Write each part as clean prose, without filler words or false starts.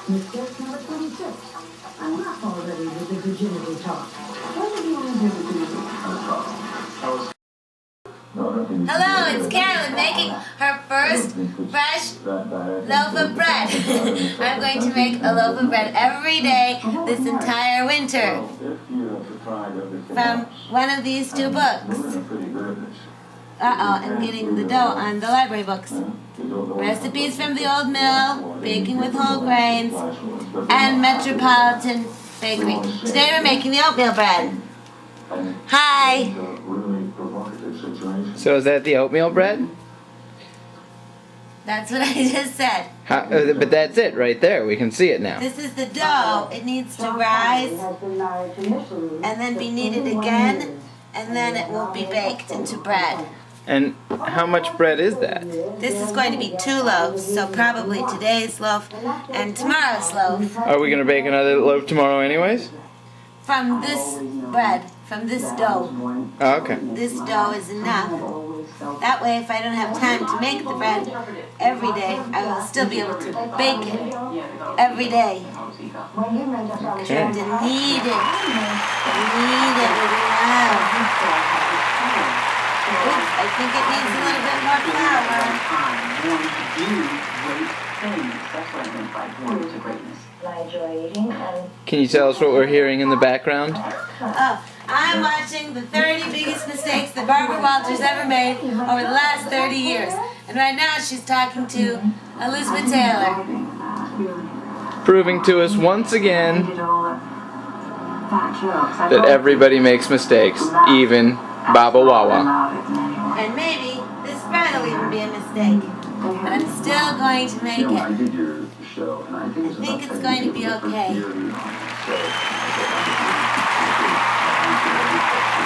Mistake number 26. I'm not already with the virginity talk. What have you been doing? Hello, it's Carolyn making her first fresh loaf of bread. I'm going to make a loaf of bread every day this entire winter from one of these two books. I'm getting the dough on the library books. Recipes from the Old Mill, Baking with Whole Grains, and Metropolitan Bakery. Today we're making the oatmeal bread. Hi! So is that the oatmeal bread? That's what I just said. But that's it right there. We can see it now. This is the dough. It needs to rise and then be kneaded again, and then it will be baked into bread. And how much bread is that? This is going to be 2 loaves, so probably today's loaf and tomorrow's loaf. Are we going to bake another loaf tomorrow anyways? From this bread, from this dough. Oh, okay. This dough is enough. That way, if I don't have time to make the bread every day, I will still be able to bake it every day. Okay. And to knead it. Knead it with love. Oops, I think it needs a little bit more flour. Can you tell us what we're hearing in the background? Oh, I'm watching the 30 biggest mistakes that Barbara Walters ever made over the last 30 years. And right now she's talking to Elizabeth Taylor. Proving to us once again that everybody makes mistakes, even Baba Wawa. And maybe this bread will even be a mistake. But I'm still going to make it. I think it's going to be okay.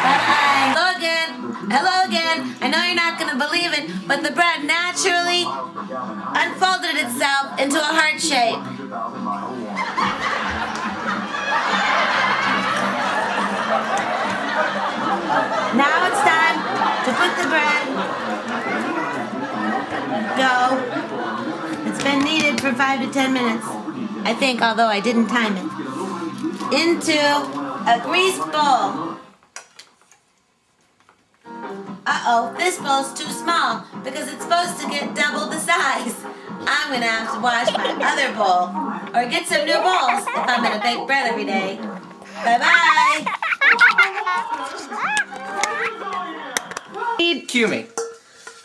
Bye-bye. Hello again. Hello again. I know you're not going to believe it, but the bread naturally unfolded itself into a heart shape. Now it's time to put the bread, dough. It's been kneaded for 5 to 10 minutes, I think, although I didn't time it, into a greased bowl. Uh-oh, this bowl's too small because it's supposed to get double the size. I'm going to have to wash my other bowl or get some new bowls if I'm going to bake bread every day. Bye-bye. Cue me.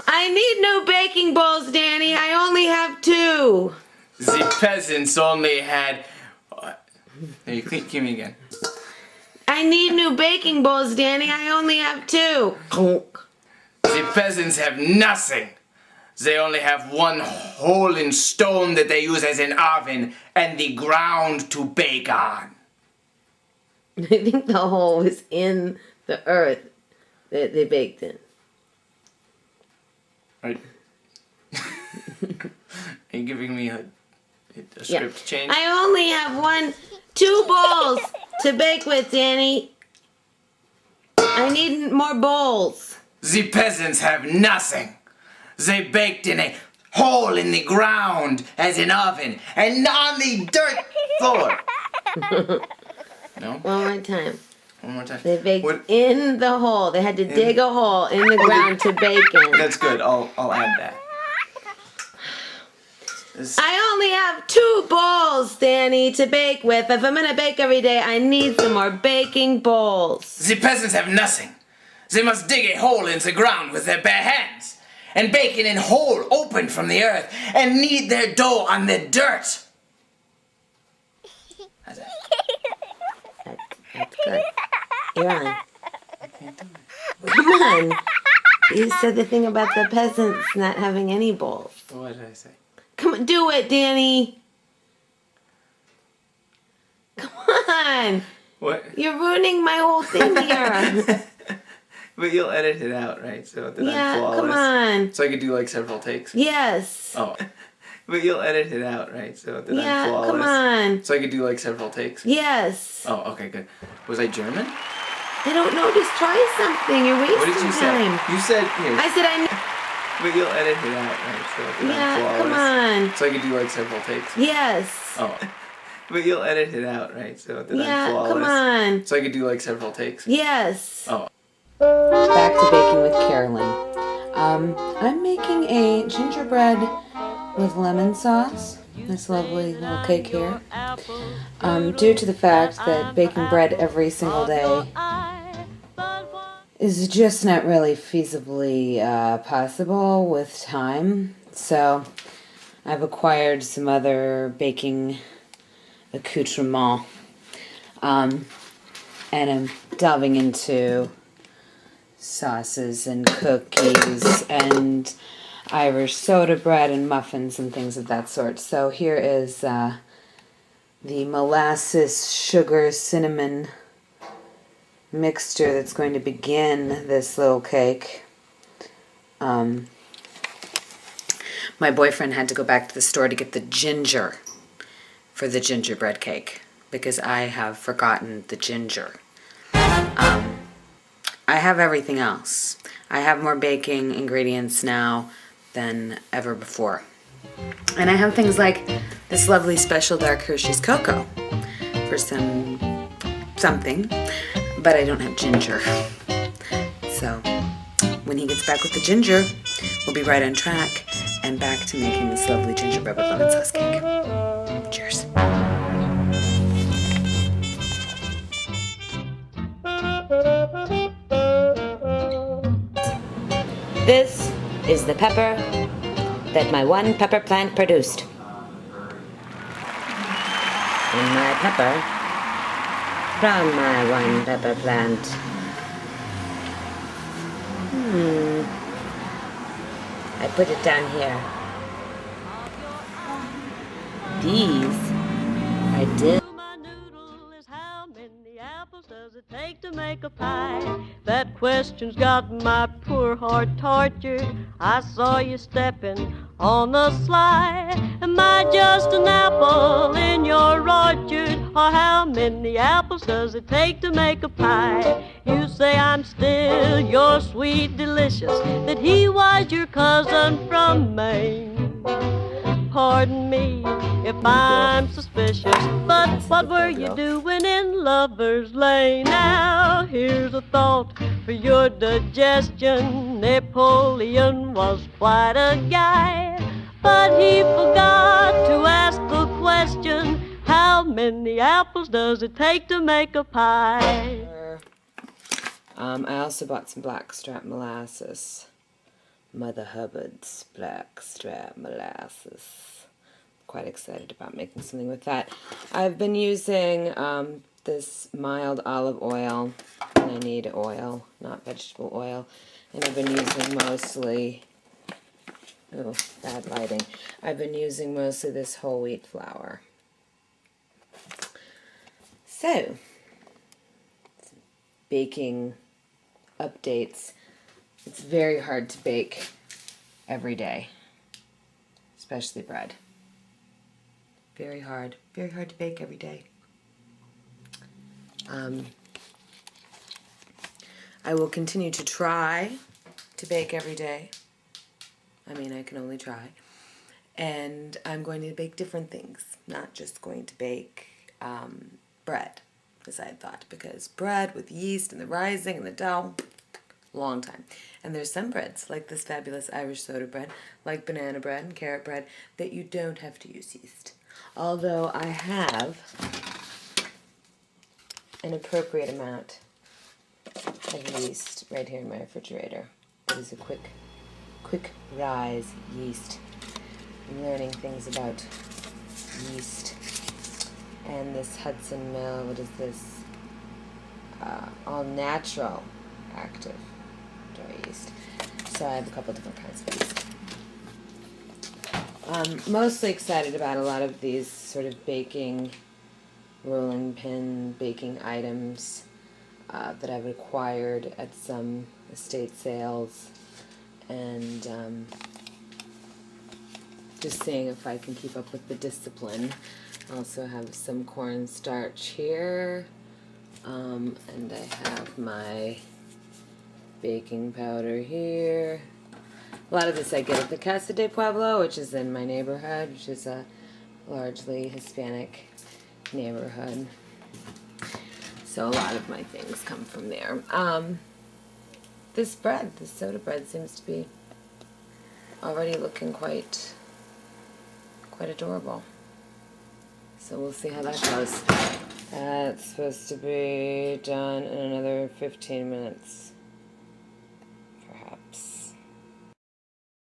I need new baking bowls, Danny. I only have 2. The peasants only had... There you cue me again. I need new baking bowls, Danny. I only have 2. The peasants have nothing. They only have one hole in stone that they use as an oven and the ground to bake on. I think the hole was in the earth that they baked in. Right. Are you giving me a script change? I only have 2 bowls to bake with, Danny. I need more bowls. The peasants have nothing. They baked in a hole in the ground as an oven and on the dirt floor. No? One more time. One more time. They baked in the hole. They had to dig a hole in the ground to bake in. That's good. I'll add that. I only have 2 bowls, Danny, to bake with. If I'm going to bake every day, I need some more baking bowls. The peasants have nothing. They must dig a hole in the ground with their bare hands and bake in a hole open from the earth and knead their dough on the dirt. How's that? That's good. You're on. Come on. You said the thing about the peasants not having any bowls. What did I say? Come on, do it, Danny. Come on. What? You're ruining my whole thing here. But you'll edit it out, right? So that Yeah, I'm flawless. come on. So I could do like several takes? Yes. Oh. But you'll edit it out, right? So that Yeah, I'm flawless. come on. So I could do like several takes? Yes. Oh, okay, good. Was I German? I don't know. Just try something. You're wasting What did you time. say? You said here. I said I need... But you'll edit it out, right? So that I'm Yeah, flawless. come on. So I could do like several takes? Yes. Oh. But you'll edit it out, right? So that Yeah, I'm flawless. come on. So I could do like several takes. Yes. Oh. Back to baking with Carolyn. I'm making a gingerbread with lemon sauce. This lovely little cake here. Due to the fact that baking bread every single day is just not really feasibly possible with time. So I've acquired some other baking accoutrement. And I'm delving into sauces and cookies and Irish soda bread and muffins and things of that sort. So here is the molasses, sugar, cinnamon mixture that's going to begin this little cake. My boyfriend had to go back to the store to get the ginger for the gingerbread cake because I have forgotten the ginger. I have everything else. I have more baking ingredients now than ever before. And I have things like this lovely special dark Hershey's cocoa for something, but I don't have ginger. So when he gets back with the ginger, we'll be right on track and back to making this lovely gingerbread with lemon sauce cake. Cheers. This is the pepper that my one pepper plant produced. And my pepper from my one pepper plant. I put it down here. These are dill. Does it take to make a pie? That question's got my poor heart tortured. I saw you stepping on the sly. Am I just an apple in your orchard? Or how many apples does it take to make a pie? You say I'm still your sweet delicious, that he was your cousin from Maine. Pardon me if I'm suspicious, but what were you doing in Lover's Lane? Now, here's a thought for your digestion. Napoleon was quite a guy, but he forgot to ask the question, how many apples does it take to make a pie? I also bought some blackstrap molasses. Mother Hubbard's blackstrap molasses. Quite excited about making something with that. I've been using this mild olive oil, and I need oil, not vegetable oil. And I've been using mostly, oh, bad lighting. I've been using mostly this whole wheat flour. So, baking updates. It's very hard to bake every day, especially bread. Very hard to bake every day. I will continue to try to bake every day. I mean, I can only try. And I'm going to bake different things, not just going to bake bread, as I had thought, because bread with yeast and the rising and the dough, long time. And there's some breads, like this fabulous Irish soda bread, like banana bread and carrot bread, that you don't have to use yeast. Although I have an appropriate amount of yeast right here in my refrigerator. It is a quick rise yeast. I'm learning things about yeast. And this Hudson Mill, what is this? All natural active dry yeast. So I have a couple different kinds of yeast. Mostly excited about a lot of these sort of baking, rolling pin baking items that I've acquired at some estate sales, and just seeing if I can keep up with the discipline. I also have some cornstarch here, and I have my baking powder here. A lot of this I get at the Casa de Pueblo, which is in my neighborhood, which is a largely Hispanic neighborhood. So a lot of my things come from there. This soda bread seems to be already looking quite adorable. So we'll see how that goes. That's supposed to be done in another 15 minutes.